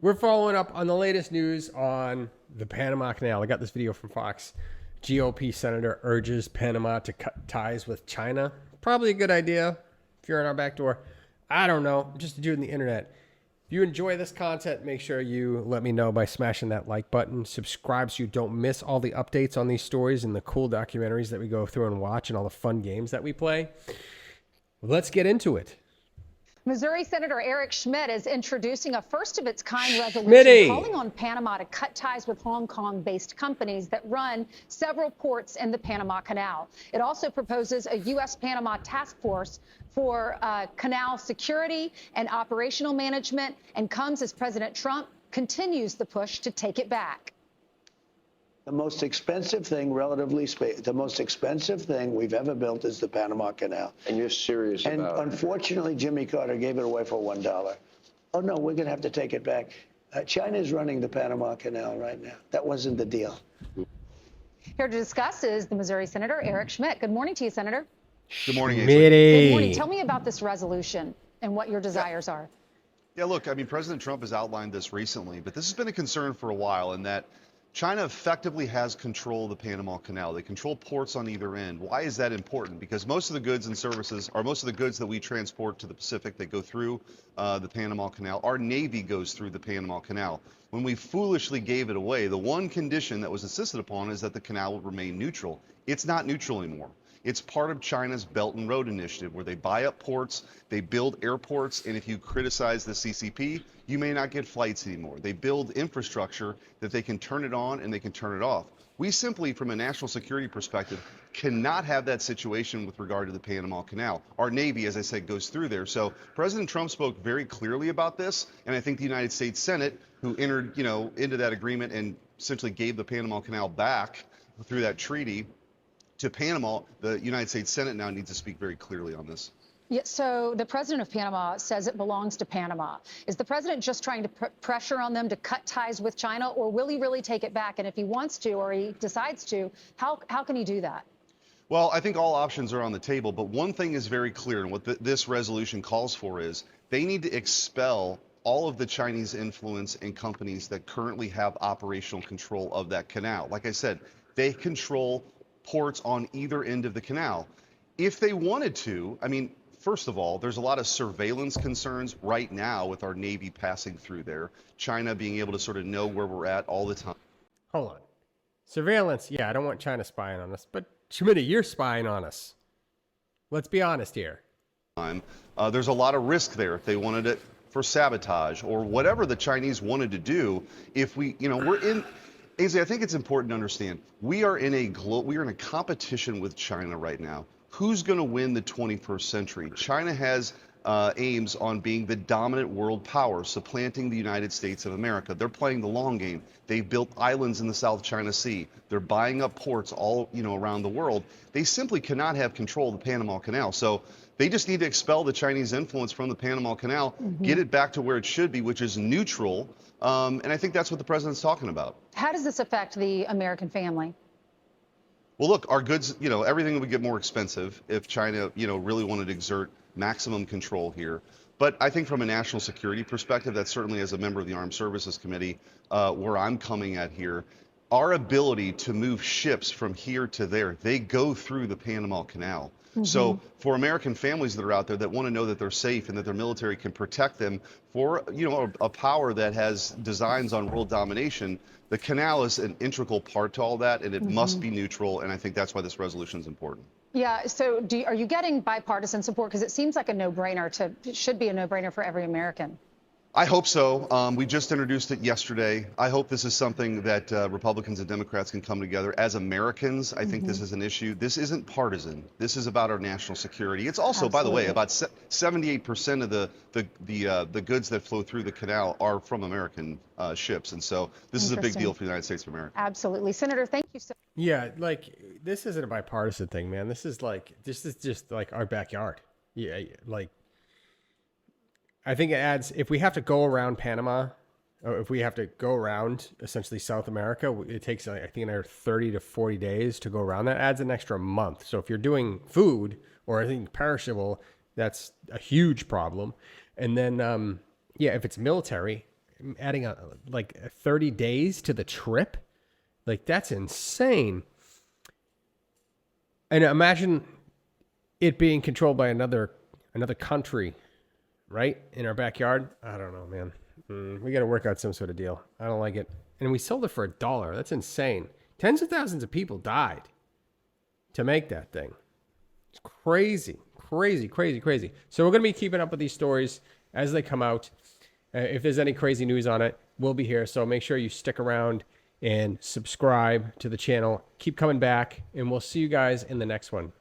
We're following up on the latest news on the Panama Canal. I got this video from Fox. GOP senator urges Panama to cut ties with China. Probably a good idea if you're on our back door. I don't know. Just to do it on the internet. If you enjoy this content, make sure you let me know by smashing that like button. Subscribe so you don't miss all the updates on these stories and the cool documentaries that we go through and watch and all the fun games that we play. Let's get into it. Missouri Senator Eric Schmidt is introducing a first-of-its-kind resolution calling on Panama to cut ties with Hong Kong-based companies that run several ports in the Panama Canal. It also proposes a U.S.-Panama task force for canal security and operational management, and comes as President Trump continues the push to take it back. The most expensive thing, the most expensive thing we've ever built is the Panama Canal. And you're serious about it. And unfortunately, Jimmy Carter gave it away for $1. Oh, no, we're going to have to take it back. China is running the Panama Canal right now. That wasn't the deal. Here to discuss is the Missouri Senator Eric Schmidt. Good morning to you, Senator. Good morning, Good morning. Tell me about this resolution and what your desires are. Yeah, look, I mean, President Trump has outlined this recently, but this has been a concern for a while in that China effectively has control of the Panama Canal. They control ports on either end. Why is that important? Because most of the goods and services, or most of the goods that we transport to the Pacific that go through the Panama Canal, our Navy goes through the Panama Canal. When we foolishly gave it away, the one condition that was insisted upon is that the canal would remain neutral. It's not neutral anymore. It's part of China's Belt and Road Initiative, where they buy up ports, they build airports, and if you criticize the CCP, you may not get flights anymore. They build infrastructure that they can turn it on and they can turn it off. We simply, from a national security perspective, cannot have that situation with regard to the Panama Canal. Our Navy, as I said, goes through there. So President Trump spoke very clearly about this, and I think the United States Senate, who entered, into that agreement and essentially gave the Panama Canal back through that treaty to Panama, the United States Senate now needs to speak very clearly on this. Yeah, so the president of Panama says it belongs to Panama. Is the president just trying to pressure on them to cut ties with China, or will he really take it back? And if he wants to, or he decides to, how can he do that? Well, I think all options are on the table, but one thing is very clear, and what this resolution calls for is they need to expel all of the Chinese influence and companies that currently have operational control of that canal. Like I said, they control ports on either end of the canal. If they wanted to, I mean, first of all, there's a lot of surveillance concerns right now with our Navy passing through there, China being able to sort of know where we're at all the time. Hold on. Surveillance, yeah, I don't want China spying on us, but Schmidt, you're spying on us. Let's be honest here. There's a lot of risk there if they wanted it for sabotage or whatever the Chinese wanted to do. If we, we're in... AZ, I think it's important to understand, we are in a competition with China right now. Who's going to win the 21st century? China has aims on being the dominant world power, supplanting the United States of America. They're playing the long game. They've built islands in the South China Sea. They're buying up ports all around the world. They simply cannot have control of the Panama Canal. So they just need to expel the Chinese influence from the Panama Canal, get it back to where it should be, which is neutral. And I think that's what the president's talking about. How does this affect the American family? Well, look, our goods, everything would get more expensive if China, really wanted to exert maximum control here. But I think from a national security perspective, that's certainly as a member of the Armed Services Committee, where I'm coming at here, our ability to move ships from here to there, they go through the Panama Canal. So for American families that are out there that want to know that they're safe and that their military can protect them for, a power that has designs on world domination, the canal is an integral part to all that, and it must be neutral. And I think that's why this resolution is important. Yeah. So are you getting bipartisan support? Because it seems like a no-brainer it should be a no-brainer for every American. I hope so. We just introduced it yesterday. I hope this is something that Republicans and Democrats can come together. As Americans, I think this is an issue. This isn't partisan. This is about our national security. It's also, by the way, about 78% of the goods that flow through the canal are from American ships. And so this is a big deal for the United States of America. Absolutely. Senator, thank you so much. Yeah, this isn't a bipartisan thing, man. This is just like our backyard. Yeah, I think it adds, if we have to go around Panama, or if we have to go around essentially South America, it takes, I think, another 30 to 40 days to go around. That adds an extra month. So if you're doing food or anything perishable, that's a huge problem. And then, if it's military, adding like 30 days to the trip. Like, that's insane. And imagine it being controlled by another country, right? In our backyard. I don't know, man. We got to work out some sort of deal. I don't like it. And we sold it for $1. That's insane. Tens of thousands of people died to make that thing. It's crazy, crazy, crazy, crazy. So we're going to be keeping up with these stories as they come out. If there's any crazy news on it, we'll be here. So make sure you stick around and subscribe to the channel. Keep coming back, and we'll see you guys in the next one.